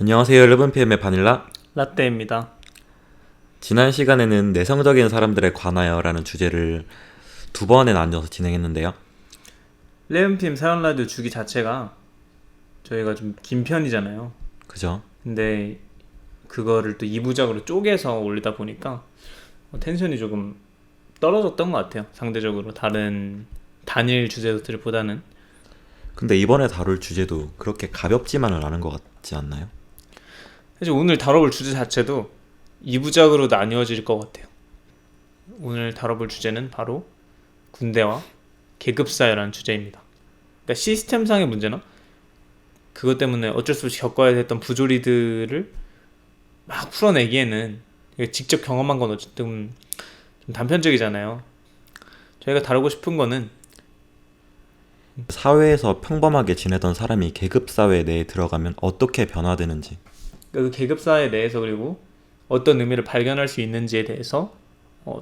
안녕하세요. 11PM의 바닐라. 라떼입니다. 지난 시간에는 내성적인 사람들에 관하여 라는 주제를 두 번에 나뉘어서 진행했는데요. 레온팀 사연 라디오 주기 자체가 저희가 좀 긴 편이잖아요. 그죠? 근데 그거를 또 2부작으로 쪼개서 올리다 보니까 텐션이 조금 떨어졌던 것 같아요. 상대적으로 다른 단일 주제들보다는. 근데 이번에 다룰 주제도 그렇게 가볍지만은 않은 것 같지 않나요? 사실 오늘 다뤄볼 주제 자체도 2부작으로 나뉘어질 것 같아요. 오늘 다뤄볼 주제는 바로 군대와 계급사회라는 주제입니다. 그러니까 시스템상의 문제나 그것 때문에 어쩔 수 없이 겪어야 했던 부조리들을 막 풀어내기에는 직접 경험한 건 어쨌든 좀 단편적이잖아요. 저희가 다루고 싶은 거는 사회에서 평범하게 지내던 사람이 계급사회 내에 들어가면 어떻게 변화되는지. 그 계급사회 내에서 그리고 어떤 의미를 발견할 수 있는지에 대해서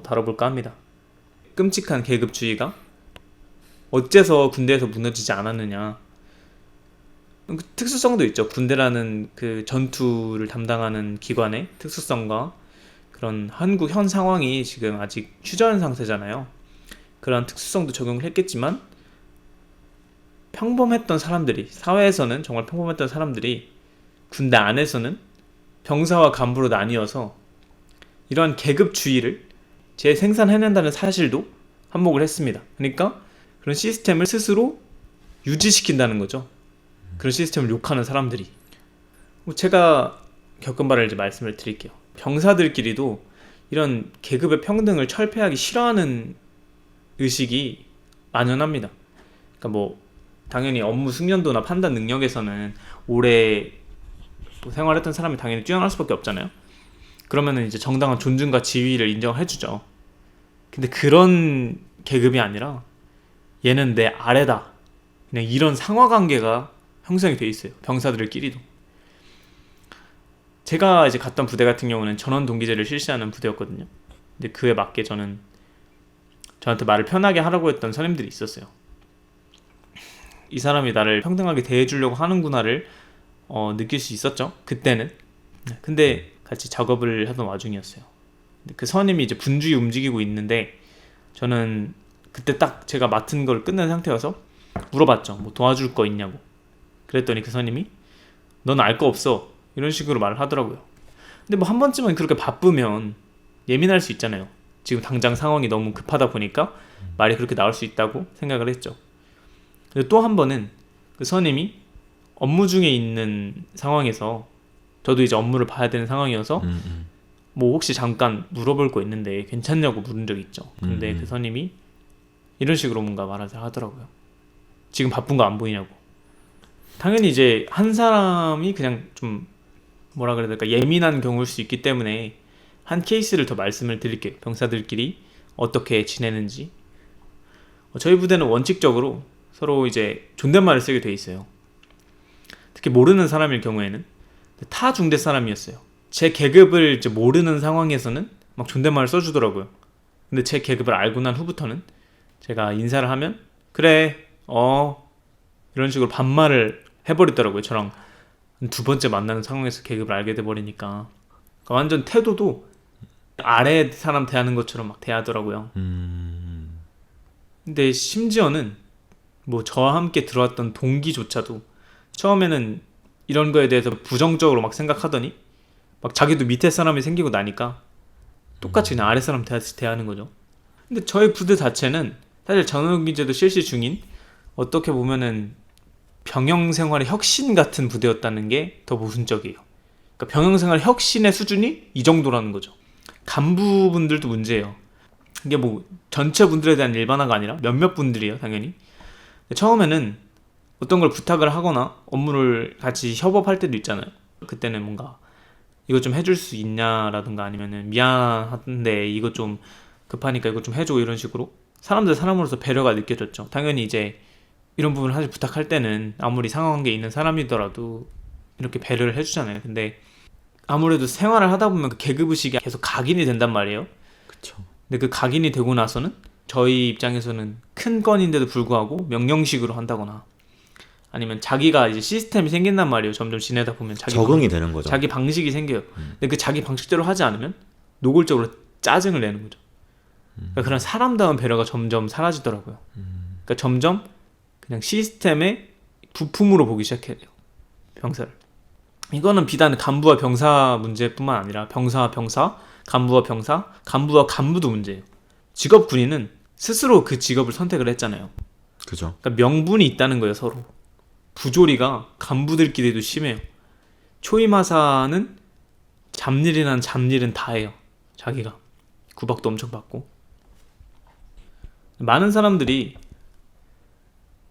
다뤄볼까 합니다. 끔찍한 계급주의가 어째서 군대에서 무너지지 않았느냐. 그 특수성도 있죠. 군대라는 그 전투를 담당하는 기관의 특수성과 그런 한국 현 상황이 지금 아직 휴전 상태잖아요. 그런 특수성도 적용을 했겠지만 평범했던 사람들이, 사회에서는 정말 평범했던 사람들이 군대 안에서는 병사와 간부로 나뉘어서 이러한 계급주의를 재생산해낸다는 사실도 한몫을 했습니다. 그러니까 그런 시스템을 스스로 유지시킨다는 거죠. 그런 시스템을 욕하는 사람들이. 제가 겪은 바를 이제 말씀을 드릴게요. 병사들끼리도 이런 계급의 평등을 철폐하기 싫어하는 의식이 만연합니다. 그러니까 뭐 당연히 업무 숙련도나 판단 능력에서는 오래 생활했던 사람이 당연히 뛰어날 수밖에 없잖아요. 그러면은 이제 정당한 존중과 지위를 인정을 해주죠. 근데 그런 계급이 아니라 얘는 내 아래다. 그냥 이런 상하관계가 형성이 돼 있어요. 병사들끼리도. 제가 이제 갔던 부대 같은 경우는 전원 동기제를 실시하는 부대였거든요. 근데 그에 맞게 저한테 말을 편하게 하라고 했던 선임들이 있었어요. 이 사람이 나를 평등하게 대해주려고 하는구나를 느낄 수 있었죠. 그때는. 근데 같이 작업을 하던 와중이었어요. 그 선임이 이제 분주히 움직이고 있는데 저는 그때 딱 제가 맡은 걸 끝낸 상태여서 물어봤죠. 뭐 도와줄 거 있냐고. 그랬더니 그 선임이 넌 알 거 없어. 이런 식으로 말을 하더라고요. 근데 뭐 한 번쯤은 그렇게 바쁘면 예민할 수 있잖아요. 지금 당장 상황이 너무 급하다 보니까 말이 그렇게 나올 수 있다고 생각을 했죠. 근데 또 한 번은 그 선임이 업무 중에 있는 상황에서 저도 이제 업무를 봐야 되는 상황이어서 뭐 혹시 잠깐 물어볼 거 있는데 괜찮냐고 물은 적이 있죠. 근데 그 선임이 이런 식으로 뭔가 말을 하더라고요. 지금 바쁜 거 안 보이냐고. 당연히 이제 한 사람이 그냥 좀 뭐라 그래야 될까 예민한 경우일 수 있기 때문에 한 케이스를 더 말씀을 드릴게요. 병사들끼리 어떻게 지내는지. 저희 부대는 원칙적으로 서로 이제 존댓말을 쓰게 돼 있어요. 특히 모르는 사람일 경우에는 타 중대 사람이었어요. 제 계급을 이제 모르는 상황에서는 막 존댓말을 써주더라고요. 근데 제 계급을 알고 난 후부터는 제가 인사를 하면 그래 이런 식으로 반말을 해버리더라고요. 저랑 두 번째 만나는 상황에서 계급을 알게 돼버리니까. 그러니까 완전 태도도 아래 사람 대하는 것처럼 막 대하더라고요. 근데 심지어는 뭐 저와 함께 들어왔던 동기조차도 처음에는 이런 거에 대해서 부정적으로 막 생각하더니 막 자기도 밑에 사람이 생기고 나니까 똑같이 그냥 아래 사람 대하는 거죠. 근데 저희 부대 자체는 사실 전원기제도 실시 중인 어떻게 보면은 병영생활의 혁신 같은 부대였다는 게 더 모순적이에요. 그러니까 병영생활 혁신의 수준이 이 정도라는 거죠. 간부분들도 문제예요. 이게 뭐 전체 분들에 대한 일반화가 아니라 몇몇 분들이에요, 당연히. 처음에는 어떤 걸 부탁을 하거나 업무를 같이 협업할 때도 있잖아요. 그때는 뭔가 이거 좀 해줄 수 있냐라든가 아니면은 미안한데 이거 좀 급하니까 이거 좀 해줘 이런 식으로 사람들 사람으로서 배려가 느껴졌죠. 당연히 이제 이런 부분을 사실 부탁할 때는 아무리 상하관계에 있는 사람이더라도 이렇게 배려를 해주잖아요. 근데 아무래도 생활을 하다 보면 그 계급의식이 계속 각인이 된단 말이에요. 그쵸. 근데 그 각인이 되고 나서는 저희 입장에서는 큰 건인데도 불구하고 명령식으로 한다거나 아니면 자기가 이제 시스템이 생긴단 말이에요. 점점 지내다 보면 적응이 되는 거죠. 자기 방식이 생겨요. 근데 그 자기 방식대로 하지 않으면 노골적으로 짜증을 내는 거죠. 그러니까 그런 사람다운 배려가 점점 사라지더라고요. 그러니까 점점 그냥 시스템의 부품으로 보기 시작해야 돼요. 병사를. 이거는 비단 간부와 병사 문제뿐만 아니라 병사와 병사, 간부와 병사, 간부와 간부도 문제예요. 직업 군인은 스스로 그 직업을 선택을 했잖아요. 그죠. 그러니까 명분이 있다는 거예요, 서로. 부조리가 간부들끼리도 심해요. 초임하사는 잡일이란 잡일은 다 해요. 자기가 구박도 엄청 받고. 많은 사람들이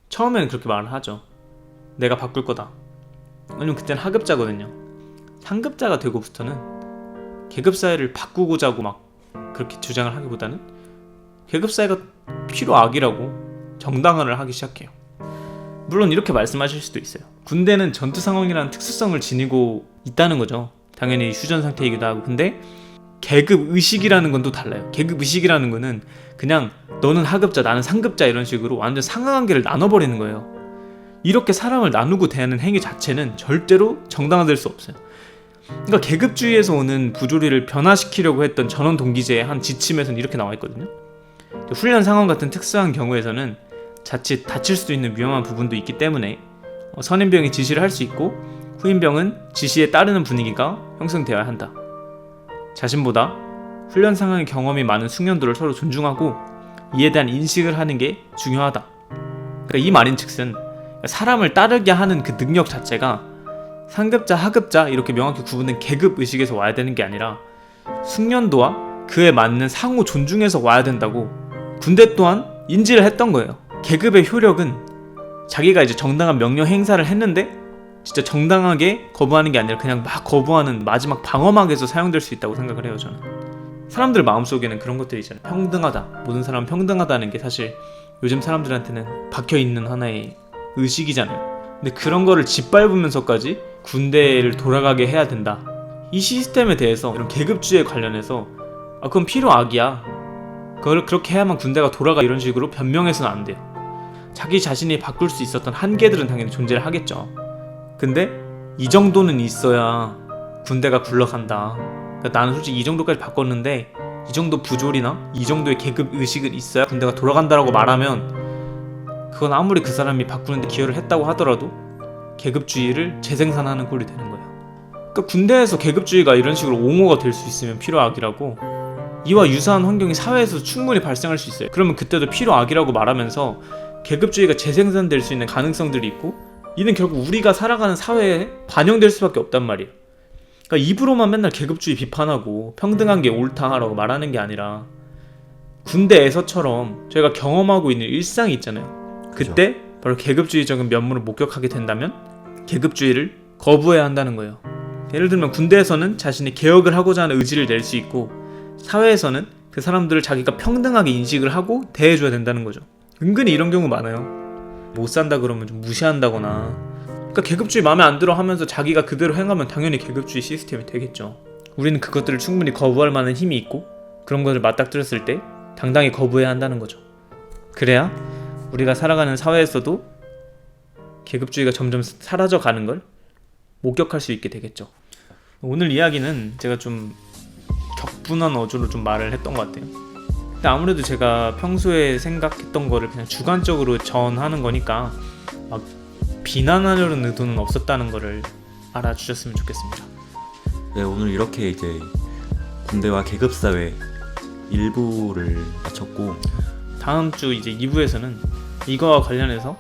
처음에는 그렇게 말을 하죠. 내가 바꿀 거다. 왜냐면 그때는 하급자거든요. 상급자가 되고부터는 계급사회를 바꾸고자 하고 막 그렇게 주장을 하기보다는 계급사회가 필요악이라고 정당화를 하기 시작해요. 물론 이렇게 말씀하실 수도 있어요. 군대는 전투 상황이라는 특수성을 지니고 있다는 거죠. 당연히 휴전 상태이기도 하고. 근데 계급 의식이라는 건 또 달라요. 계급 의식이라는 거는 그냥 너는 하급자 나는 상급자 이런 식으로 완전 상하관계를 나눠버리는 거예요. 이렇게 사람을 나누고 대하는 행위 자체는 절대로 정당화될 수 없어요. 그러니까 계급주의에서 오는 부조리를 변화시키려고 했던 전원 동기제의 한 지침에서는 이렇게 나와 있거든요. 훈련 상황 같은 특수한 경우에서는 자칫 다칠 수도 있는 위험한 부분도 있기 때문에 선임병이 지시를 할 수 있고 후임병은 지시에 따르는 분위기가 형성되어야 한다. 자신보다 훈련 상황의 경험이 많은 숙련도를 서로 존중하고 이에 대한 인식을 하는 게 중요하다. 그러니까 이 말인즉슨 사람을 따르게 하는 그 능력 자체가 상급자, 하급자 이렇게 명확히 구분된 계급 의식에서 와야 되는 게 아니라 숙련도와 그에 맞는 상호 존중에서 와야 된다고 군대 또한 인지를 했던 거예요. 계급의 효력은 자기가 이제 정당한 명령 행사를 했는데 진짜 정당하게 거부하는 게 아니라 그냥 막 거부하는 마지막 방어막에서 사용될 수 있다고 생각을 해요. 저는 사람들 마음속에는 그런 것들이 있잖아요. 평등하다, 모든 사람 평등하다는 게 사실 요즘 사람들한테는 박혀있는 하나의 의식이잖아요. 근데 그런 거를 짓밟으면서까지 군대를 돌아가게 해야 된다. 이 시스템에 대해서 이런 계급주의에 관련해서 그건 필요악이야, 그걸 그렇게 해야만 군대가 돌아가, 이런 식으로 변명해서는 안 돼요. 자기 자신이 바꿀 수 있었던 한계들은 당연히 존재를 하겠죠. 근데 이 정도는 있어야 군대가 굴러간다. 그러니까 나는 솔직히 이 정도까지 바꿨는데 이 정도 부조리나 이 정도의 계급 의식은 있어야 군대가 돌아간다라고 말하면 그건 아무리 그 사람이 바꾸는데 기여를 했다고 하더라도 계급주의를 재생산하는 꼴이 되는 거예요. 그러니까 군대에서 계급주의가 이런 식으로 옹호가 될 수 있으면 필요악이라고, 이와 유사한 환경이 사회에서 충분히 발생할 수 있어요. 그러면 그때도 필요악이라고 말하면서 계급주의가 재생산될 수 있는 가능성들이 있고, 이는 결국 우리가 살아가는 사회에 반영될 수밖에 없단 말이에요. 그러니까 입으로만 맨날 계급주의 비판하고 평등한 게 옳다라고 말하는 게 아니라 군대에서처럼 저희가 경험하고 있는 일상이 있잖아요. 그때 그렇죠. 바로 계급주의적인 면모를 목격하게 된다면 계급주의를 거부해야 한다는 거예요. 예를 들면 군대에서는 자신이 개혁을 하고자 하는 의지를 낼 수 있고, 사회에서는 그 사람들을 자기가 평등하게 인식을 하고 대해줘야 된다는 거죠. 은근히 이런 경우 많아요. 못 산다 그러면 좀 무시한다거나. 그러니까 계급주의 마음에 안 들어 하면서 자기가 그대로 행하면 당연히 계급주의 시스템이 되겠죠. 우리는 그것들을 충분히 거부할 만한 힘이 있고 그런 것을 맞닥뜨렸을 때 당당히 거부해야 한다는 거죠. 그래야 우리가 살아가는 사회에서도 계급주의가 점점 사라져가는 걸 목격할 수 있게 되겠죠. 오늘 이야기는 제가 좀 격분한 어조로 좀 말을 했던 것 같아요. 근데 아무래도 제가 평소에 생각했던 거를 그냥 주관적으로 전하는 거니까 막 비난하려는 의도는 없었다는 거를 알아주셨으면 좋겠습니다. 네, 오늘 이렇게 이제 군대와 계급사회 1부를 마쳤고, 다음 주 이제 2부에서는 이거와 관련해서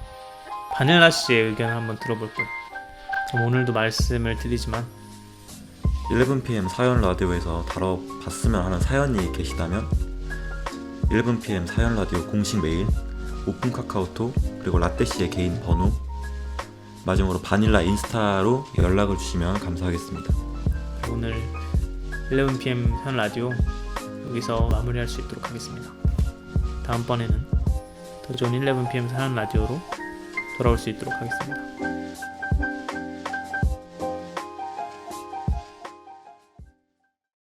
반야나 씨의 의견을 한번 들어볼 거예요. 그럼 오늘도 말씀을 드리지만 11pm 사연 라디오에서 다뤄봤으면 하는 사연이 계시다면 11pm 사연 라디오 공식 메일, 오픈 카카오톡, 그리고 라떼씨의 개인 번호, 마지막으로 바닐라 인스타로 연락을 주시면 감사하겠습니다. 오늘 11pm 사연 라디오 여기서 마무리할 수 있도록 하겠습니다. 다음번에는 더 좋은 11pm 사연 라디오로 돌아올 수 있도록 하겠습니다.